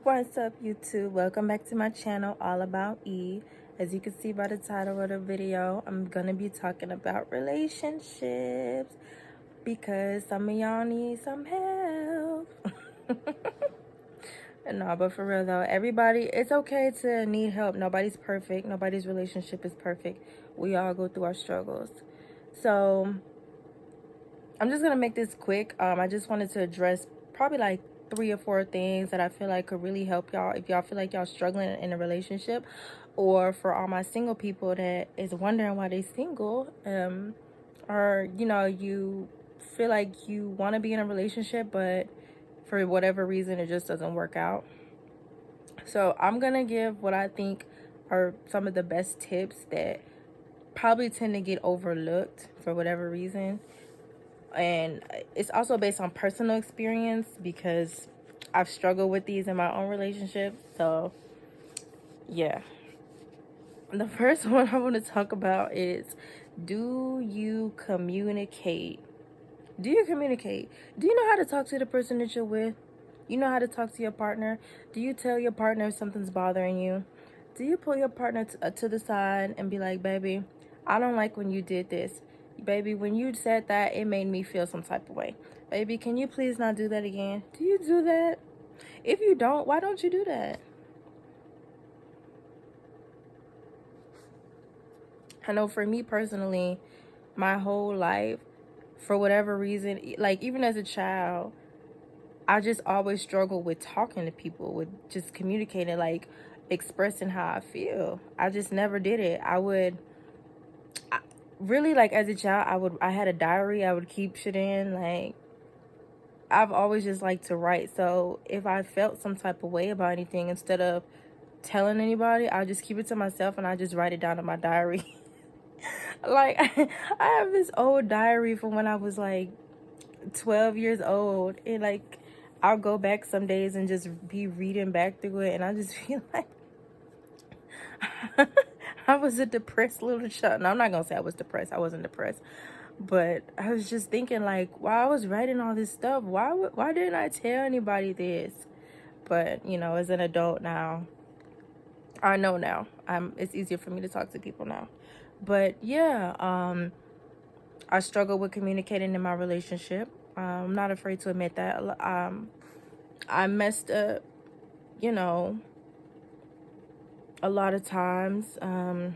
What's up, YouTube? Welcome back to my channel, All About E. As you can see by the title of the video, I'm gonna be talking about relationships because some of y'all need some help. No, but for real though, everybody, it's okay to need help. Nobody's perfect. Nobody's relationship is perfect. We all go through our struggles. So I'm just gonna make this quick. I just wanted to address probably like 3 or 4 things that I feel like could really help y'all if y'all feel like y'all struggling in a relationship, or for all my single people that is wondering why they single, or you feel like you want to be in a relationship but for whatever reason it just doesn't work out. So I'm gonna give what I think are some of the best tips that probably tend to get overlooked for whatever reason, and it's also based on personal experience because I've struggled with these in my own relationship. So yeah, the first one I want to talk about is, do you communicate? Do you communicate? Do you know how to talk to the person that you're with? You know how to talk to your partner? Do you tell your partner if something's bothering you? Do you pull your partner to the side and be like, baby, I don't like when you did this. Baby, when you said that, it made me feel some type of way. Baby, can you please not do that again? Do you do that? If you don't, why don't you do that? I know for me personally, my whole life, for whatever reason, like even as a child, I just always struggle with talking to people, with just communicating, like expressing how I feel. I just never did it. Really, like as a child, I had a diary. I would keep shit in. Like, I've always just liked to write. So if I felt some type of way about anything, instead of telling anybody, I just keep it to myself and I just write it down in my diary. Like, I have this old diary from when I was like 12 years old, and like I'll go back some days and just be reading back through it, and I just feel like I was a depressed little child. No, I'm not gonna say I was depressed. I wasn't depressed, but I was just thinking like, while I was writing all this stuff, why didn't I tell anybody this? But as an adult now, I know now. It's easier for me to talk to people now. But yeah, I struggle with communicating in my relationship. I'm not afraid to admit that. I messed up, you know, a lot of times. A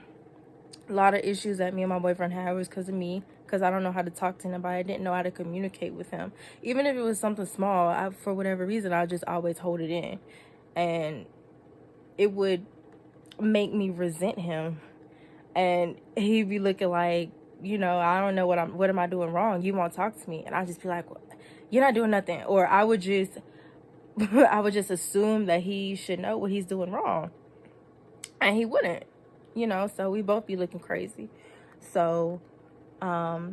lot of issues that me and my boyfriend had was because of me, because I don't know how to talk to anybody. I didn't know how to communicate with him. Even if it was something small, for whatever reason, I just always hold it in. And it would make me resent him. And he'd be looking like, I don't know what am I doing wrong? You won't talk to me. And I'd just be like, well, you're not doing nothing. Or I would just assume that he should know what he's doing wrong. And he wouldn't, so we both be looking crazy. So, yeah,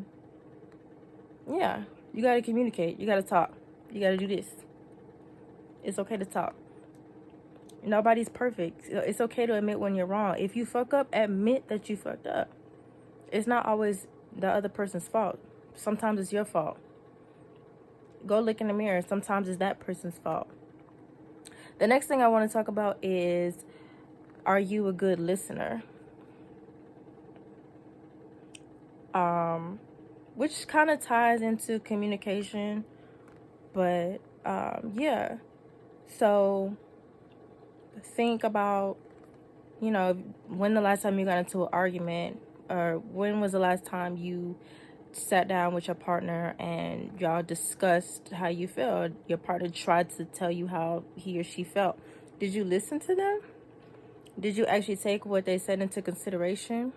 you got to communicate. You got to talk. You got to do this. It's okay to talk. Nobody's perfect. It's okay to admit when you're wrong. If you fuck up, admit that you fucked up. It's not always the other person's fault. Sometimes it's your fault. Go look in the mirror. Sometimes it's that person's fault. The next thing I want to talk about is, are you a good listener? Which kind of ties into communication, but yeah. So think about, when the last time you got into an argument, or when was the last time you sat down with your partner and y'all discussed how you felt. Your partner tried to tell you how he or she felt. Did you listen to them? Did you actually take what they said into consideration?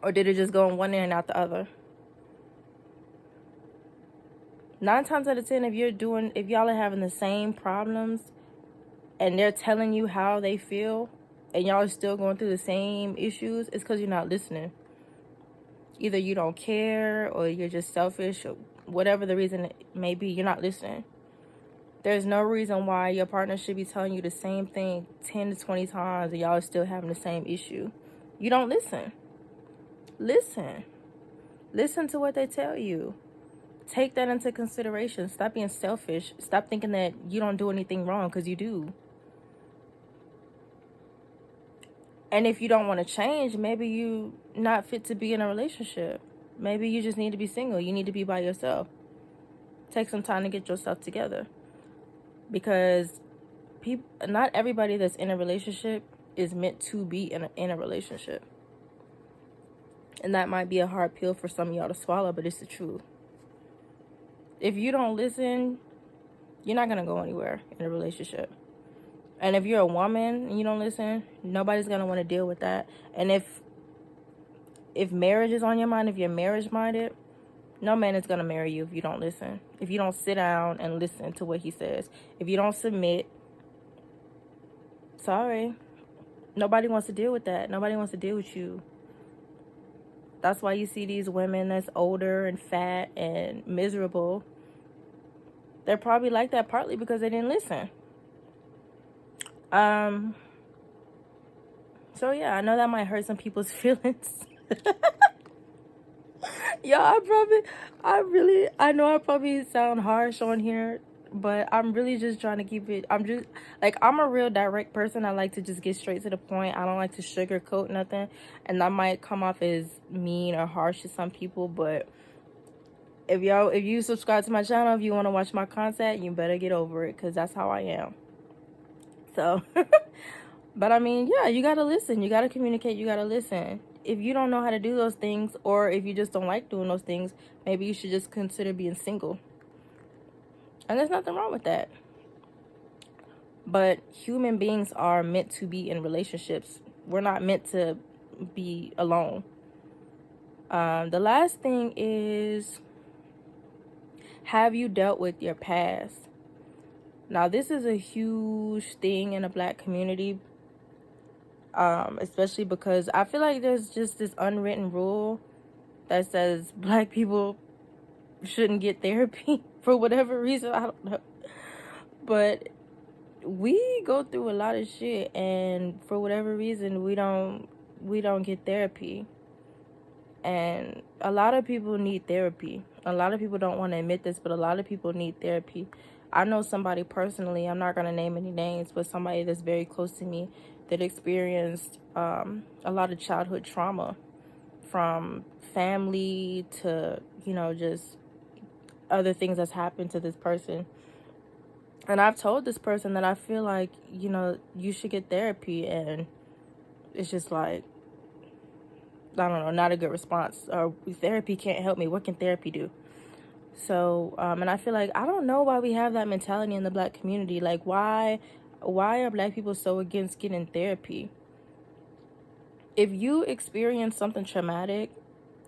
Or did it just go in one ear and out the other? 9 times out of 10, if y'all are having the same problems and they're telling you how they feel and y'all are still going through the same issues, it's because you're not listening. Either you don't care, or you're just selfish, or whatever the reason it may be, you're not listening. There's no reason why your partner should be telling you the same thing 10 to 20 times and y'all are still having the same issue. You don't listen. Listen to what they tell you. Take that into consideration. Stop being selfish. Stop thinking that you don't do anything wrong, because you do. And if you don't want to change, maybe you not fit to be in a relationship. Maybe you just need to be single. You need to be by yourself. Take some time to get yourself together. Because not everybody that's in a relationship is meant to be in a relationship. And that might be a hard pill for some of y'all to swallow, but it's the truth. If you don't listen, you're not going to go anywhere in a relationship. And if you're a woman and you don't listen, nobody's going to want to deal with that. And if marriage is on your mind, if you're marriage minded, no man is going to marry you if you don't listen. If you don't sit down and listen to what he says. If you don't submit, sorry. Nobody wants to deal with that. Nobody wants to deal with you. That's why you see these women that's older and fat and miserable. They're probably like that partly because they didn't listen. So yeah, I know that might hurt some people's feelings. Y'all, I know I probably sound harsh on here, but I'm really just trying to keep it, I'm a real direct person. I like to just get straight to the point. I don't like to sugarcoat nothing, and that might come off as mean or harsh to some people, but if you subscribe to my channel, if you want to watch my content, you better get over it, because that's how I am. So, but I mean, yeah, you gotta listen, you gotta communicate, you gotta listen. If you don't know how to do those things, or if you just don't like doing those things, maybe you should just consider being single. And there's nothing wrong with that. But human beings are meant to be in relationships. We're not meant to be alone. The last thing is, have you dealt with your past? Now, this is a huge thing in the Black community, especially because I feel like there's just this unwritten rule that says Black people shouldn't get therapy for whatever reason. I don't know. But we go through a lot of shit, and for whatever reason, we don't get therapy. And a lot of people need therapy. A lot of people don't want to admit this, but a lot of people need therapy. I know somebody personally, I'm not going to name any names, but somebody that's very close to me that experienced a lot of childhood trauma, from family to, just other things that's happened to this person. And I've told this person that I feel like, you should get therapy, and it's just like, I don't know, not a good response. Or therapy can't help me. What can therapy do? So, and I feel like, I don't know why we have that mentality in the Black community. Like, why are Black people so against getting therapy? If you experience something traumatic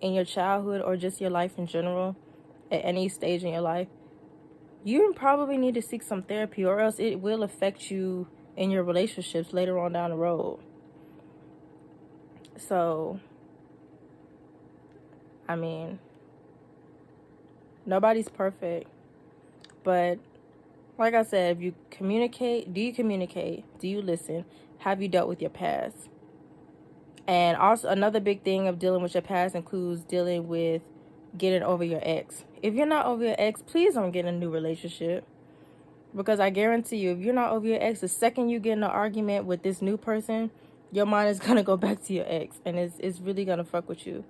in your childhood, or just your life in general, at any stage in your life, you probably need to seek some therapy, or else it will affect you in your relationships later on down the road. So, I mean, nobody's perfect, but like I said, if you communicate, do you communicate? Do you listen? Have you dealt with your past? And also, another big thing of dealing with your past includes dealing with getting over your ex. If you're not over your ex, please don't get in a new relationship. Because I guarantee you, if you're not over your ex, the second you get in an argument with this new person, your mind is going to go back to your ex. And it's really going to fuck with you.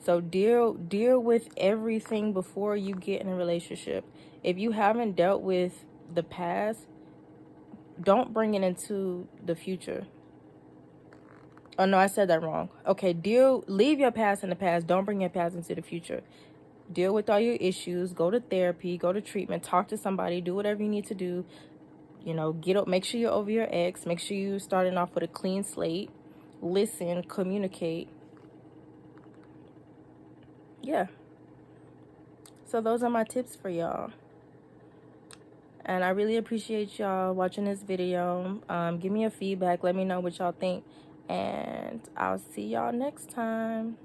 So deal with everything before you get in a relationship. If you haven't dealt with the past, don't bring it into the future. Oh no, I said that wrong. Okay, leave your past in the past. Don't bring your past into the future. Deal with all your issues. Go to therapy. Go to treatment. Talk to somebody. Do whatever you need to do. Get up. Make sure you're over your ex. Make sure you're starting off with a clean slate. Listen. Communicate. Yeah. So those are my tips for y'all. And I really appreciate y'all watching this video. Give me a feedback. Let me know what y'all think. And I'll see y'all next time.